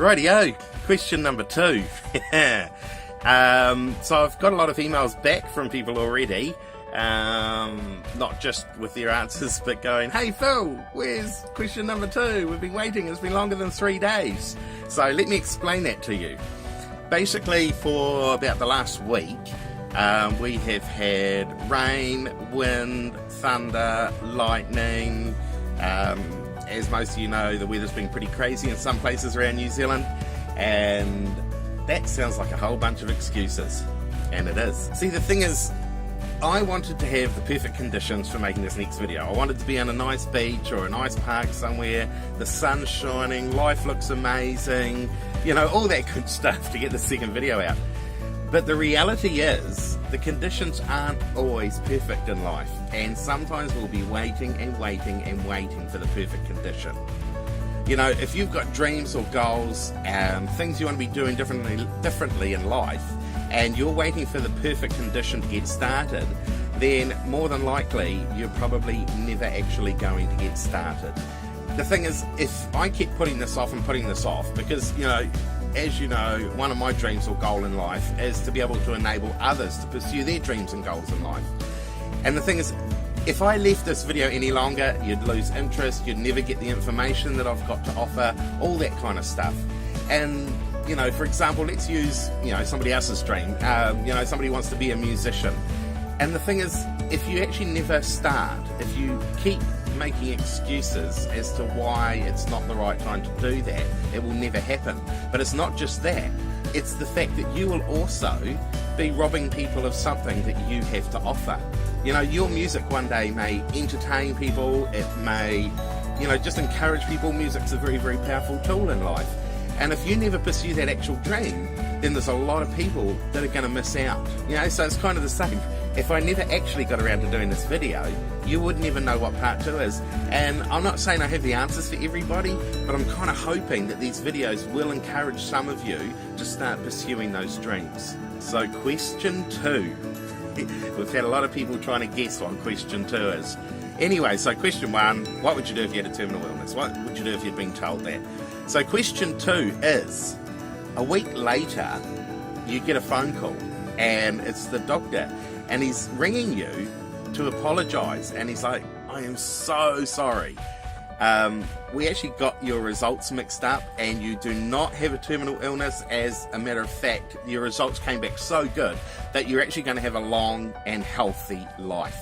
Rightio, question number 2. So I've got a lot of emails back from people already, not just with their answers, but going, hey Phil, where's question number 2? We've been waiting, it's been longer than 3 days. So let me explain that to you. Basically, for about the last week, we have had rain, wind, thunder, lightning. As most of you know, the weather's been pretty crazy in some places around New Zealand, and that sounds like a whole bunch of excuses, and it is. See, the thing is, I wanted to have the perfect conditions for making this next video. I wanted to be on a nice beach or a nice park somewhere, the sun's shining, life looks amazing, you know, all that good stuff to get the second video out. But the reality is, the conditions aren't always perfect in life, and sometimes we'll be waiting and waiting and waiting for the perfect condition. You know, if you've got dreams or goals, things you want to be doing differently in life, and you're waiting for the perfect condition to get started, then more than likely you're probably never actually going to get started. The thing is, if I keep putting this off and putting this off, because, you know, as you know, one of my dreams or goal in life is to be able to enable others to pursue their dreams and goals in life. And the thing is, if I left this video any longer, you'd lose interest, you'd never get the information that I've got to offer, all that kind of stuff. And, you know, for example, let's use, you know, somebody else's dream. You know, somebody wants to be a musician. And the thing is, if you actually never start, if you keep making excuses as to why it's not the right time to do that, it will never happen. But it's not just that, it's the fact that you will also be robbing people of something that you have to offer. You know, your music one day may entertain people, it may, you know, just encourage people. Music's a very, very powerful tool in life. And if you never pursue that actual dream, then there's a lot of people that are going to miss out. You know, so it's kind of the same. If I never actually got around to doing this video, you would never know what part 2 is. And I'm not saying I have the answers for everybody, but I'm kind of hoping that these videos will encourage some of you to start pursuing those dreams. So question 2. We've had a lot of people trying to guess what question 2 is. Anyway, so question 1, what would you do if you had a terminal illness? What would you do if you'd been told that? So question 2 is, a week later, you get a phone call, and it's the doctor, and he's ringing you to apologise, and he's like, I am so sorry. We actually got your results mixed up, and you do not have a terminal illness. As a matter of fact, your results came back so good that you're actually going to have a long and healthy life.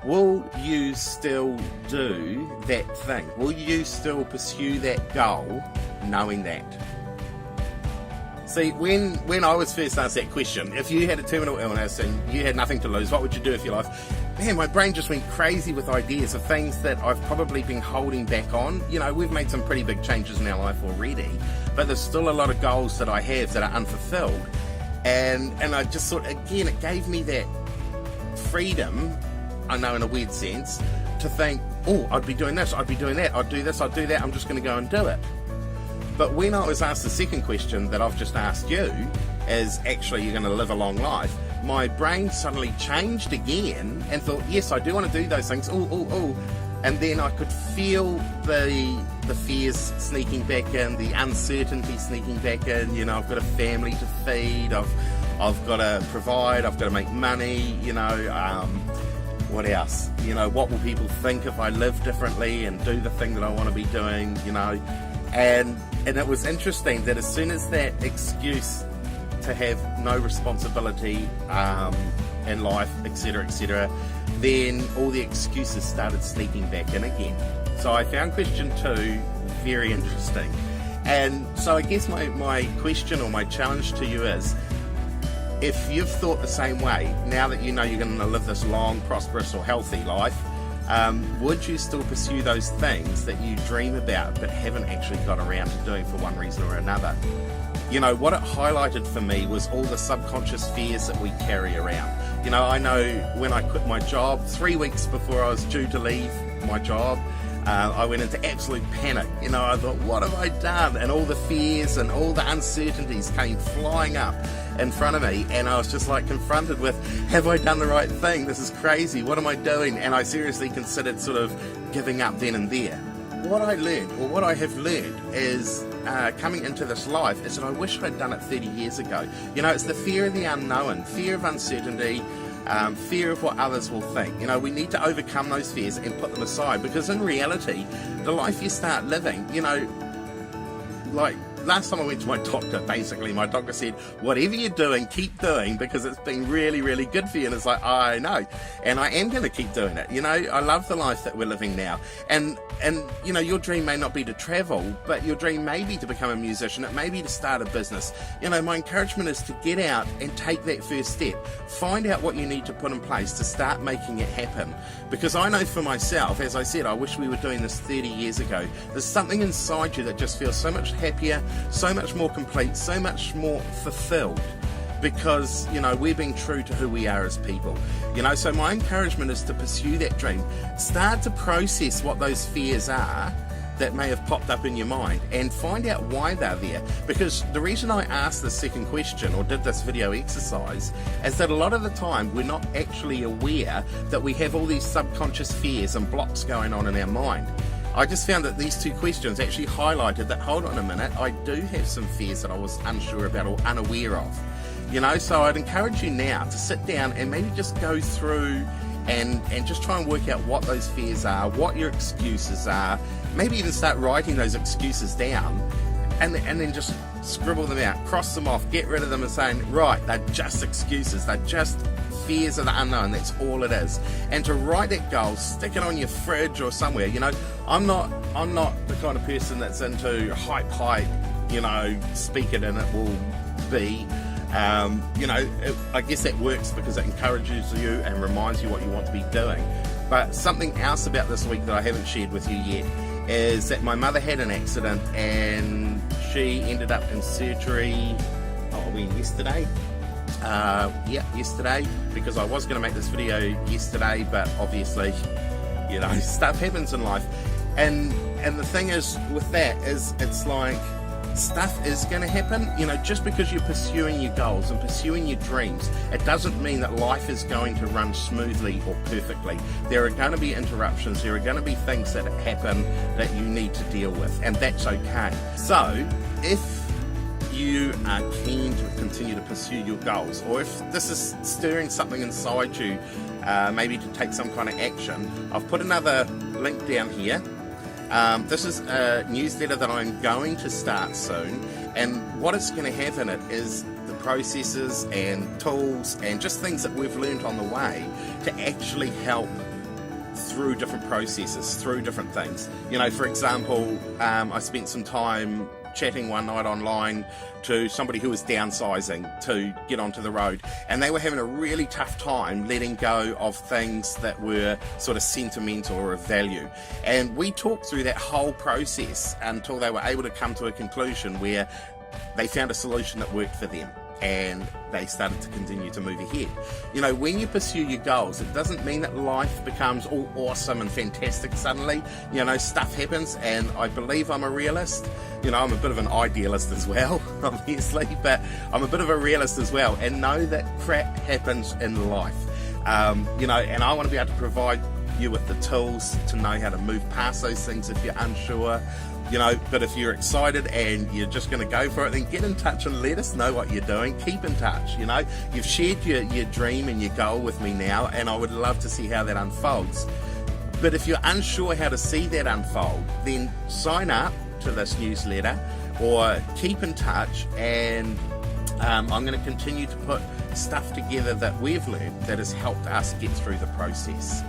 Will you still do that thing? Will you still pursue that goal knowing that? See, when I was first asked that question, if you had a terminal illness and you had nothing to lose, what would you do with your life? Man, my brain just went crazy with ideas of things that I've probably been holding back on. You know, we've made some pretty big changes in our life already, but there's still a lot of goals that I have that are unfulfilled. And I just thought, again, it gave me that freedom, I know in a weird sense, to think, oh, I'd be doing this, I'd be doing that, I'd do this, I'd do that, I'm just going to go and do it. But when I was asked the second question that I've just asked you, is actually you're going to live a long life, my brain suddenly changed again and thought, yes, I do want to do those things, and then I could feel the fears sneaking back in, the uncertainty sneaking back in. You know, I've got a family to feed, I've got to provide, I've got to make money, you know, what else? You know, what will people think if I live differently and do the thing that I want to be doing, you know? And it was interesting that as soon as that excuse to have no responsibility in life, etc., then all the excuses started sneaking back in again. So I found question 2 very interesting. And so I guess my question or my challenge to you is, if you've thought the same way, now that you know you're going to live this long, prosperous or healthy life, would you still pursue those things that you dream about but haven't actually got around to doing for one reason or another? You know, what it highlighted for me was all the subconscious fears that we carry around. You know, I know when I quit my job, 3 weeks before I was due to leave my job, I went into absolute panic. You know, I thought, what have I done? And all the fears and all the uncertainties came flying up in front of me, and I was just like confronted with, have I done the right thing? This is crazy. What am I doing? And I seriously considered sort of giving up then and there. What I learned, or what I have learned, is coming into this life is that I wish I'd done it 30 years ago. You know, it's the fear of the unknown, fear of uncertainty, fear of what others will think. You know, we need to overcome those fears and put them aside, because in reality, the life you start living, you know, like last time I went to my doctor, basically my doctor said, whatever you're doing, keep doing, because it's been really, really good for you. And it's like, I know, and I am going to keep doing it. You know, I love the life that we're living now. And you know, your dream may not be to travel, but your dream may be to become a musician. It may be to start a business. You know, my encouragement is to get out and take that first step. Find out what you need to put in place to start making it happen. Because I know for myself, as I said, I wish we were doing this 30 years ago. There's something inside you that just feels so much happier, so much more complete, so much more fulfilled, because, you know, we're being true to who we are as people. You know, so my encouragement is to pursue that dream. Start to process what those fears are that may have popped up in your mind, and find out why they're there. Because the reason I asked this second question, or did this video exercise, is that a lot of the time we're not actually aware that we have all these subconscious fears and blocks going on in our mind. I just found that these two questions actually highlighted that, hold on a minute, I do have some fears that I was unsure about or unaware of. You know, so I'd encourage you now to sit down and maybe just go through and just try and work out what those fears are, what your excuses are. Maybe even start writing those excuses down, and then just scribble them out, cross them off, get rid of them, and saying, right, they're just excuses, they're just fears of the unknown, that's all it is. And to write that goal, stick it on your fridge or somewhere. You know, I'm not the kind of person that's into hype, you know, speak it and it will be. You know, I guess that works because it encourages you and reminds you what you want to be doing. But something else about this week that I haven't shared with you yet is that my mother had an accident and she ended up in surgery, yesterday? Yesterday, because I was going to make this video yesterday, but obviously, you know, stuff happens in life. And the thing is with that is, it's like, stuff is going to happen. You know, just because you're pursuing your goals and pursuing your dreams, it doesn't mean that life is going to run smoothly or perfectly. There are going to be interruptions, there are going to be things that happen that you need to deal with, and that's okay. So if you are keen to continue to pursue your goals, or if this is stirring something inside you, maybe to take some kind of action, I've put another link down here. This is a newsletter that I'm going to start soon, and what it's going to have in it is the processes and tools and just things that we've learned on the way to actually help through different processes, through different things. You know, for example, I spent some time chatting one night online to somebody who was downsizing to get onto the road, and they were having a really tough time letting go of things that were sort of sentimental or of value. And we talked through that whole process until they were able to come to a conclusion where they found a solution that worked for them, and they started to continue to move ahead. You know, when you pursue your goals, it doesn't mean that life becomes all awesome and fantastic suddenly. You know, stuff happens, and I believe I'm a realist. You know, I'm a bit of an idealist as well, obviously, but I'm a bit of a realist as well, and know that crap happens in life. You know, and I want to be able to provide you with the tools to know how to move past those things if you're unsure. You know, but if you're excited and you're just going to go for it, then get in touch and let us know what you're doing. Keep in touch. You know, you've shared your dream and your goal with me now, and I would love to see how that unfolds. But if you're unsure how to see that unfold, then sign up to this newsletter or keep in touch, and I'm going to continue to put stuff together that we've learned that has helped us get through the process.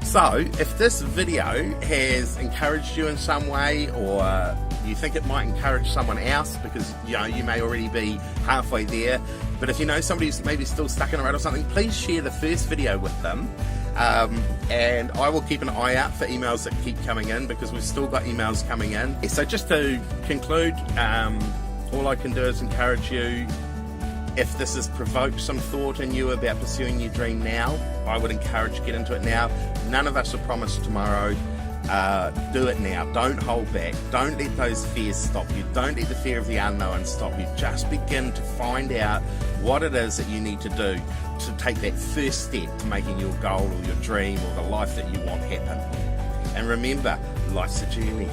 So, if this video has encouraged you in some way, or you think it might encourage someone else, because, you know, you may already be halfway there, but if you know somebody who's maybe still stuck in a rut or something, please share the first video with them. And I will keep an eye out for emails that keep coming in, because we've still got emails coming in. So just to conclude, all I can do is encourage you, if this has provoked some thought in you about pursuing your dream now, I would encourage you to get into it now. None of us are promised tomorrow. Do it now. Don't hold back. Don't let those fears stop you. Don't let the fear of the unknown stop you. Just begin to find out what it is that you need to do to take that first step to making your goal or your dream or the life that you want happen. And remember, life's a journey.